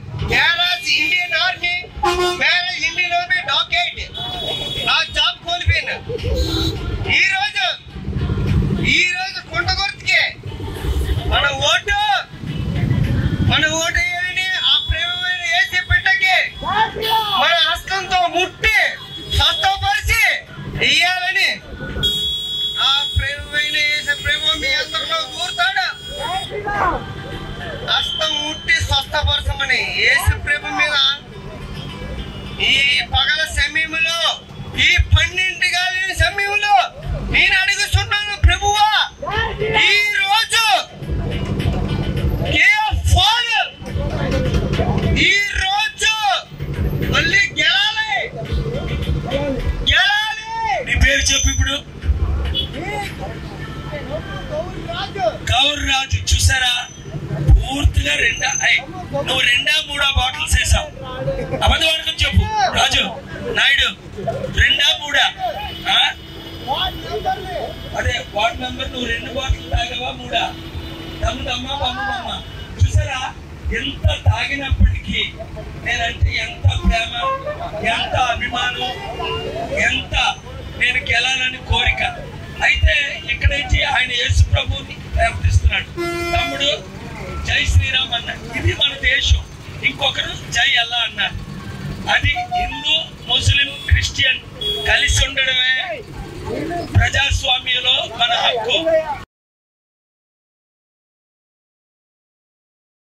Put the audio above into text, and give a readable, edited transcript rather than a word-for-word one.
Indian army मेरा Indian army docket ना job కోల్పోయినా ఈ రోజు కొండగొర్తికే మన ఓటు వేయాలని ఆ ప్రేమమైన యేసు బిడ్డకి మన హస్తంతో ముట్టి స్వస్థపరిచి ఇయ్యాలని ఆ ప్రేమమైన యేసు ప్రేమ మీ అందరిలో దూరుతాడు హస్తం ముట్టి స్వస్థపరచమని యేసు ప్రేమ మీద ఈ పగల సమయంలో ఈ 12 గంటల సమయంలో నేను అడుగుతున్నాను ప్రభువా ఈ రోజు ఈ రోజు మళ్ళీ గెలాలి నీ పేరు చెప్పు ఇప్పుడు గౌర్ రాజు చూసారా పూర్తిగా నువ్వు 2 3 బాటిల్స్ వేసావు అబద్ధం చెప్పు రాజు నాయుడు 2 3 అదే వార్డ్ మెంబర్ నువ్వు 2 బాటిల్ తాగావా 3 దమ్మ చూసారా ఎంత తాగినప్పటికీ నేనంటే ఎంత ప్రేమ ఎంత అభిమానం ఎంత నేను గెలాలని కోరిక అయితే ఇక్కడ నుంచి ఆయన యేసు ప్రభువుని ప్రార్థిస్తున్నాడు తమ్ముడు జై శ్రీరామ్ అన్నాడు ఇది మన దేశం ఇంకొకరు జై అల్లా అన్నారు అది హిందూ ముస్లిం క్రిస్టియన్ కలిసి ఉండడమే ప్రజాస్వామ్యంలో మన హక్కు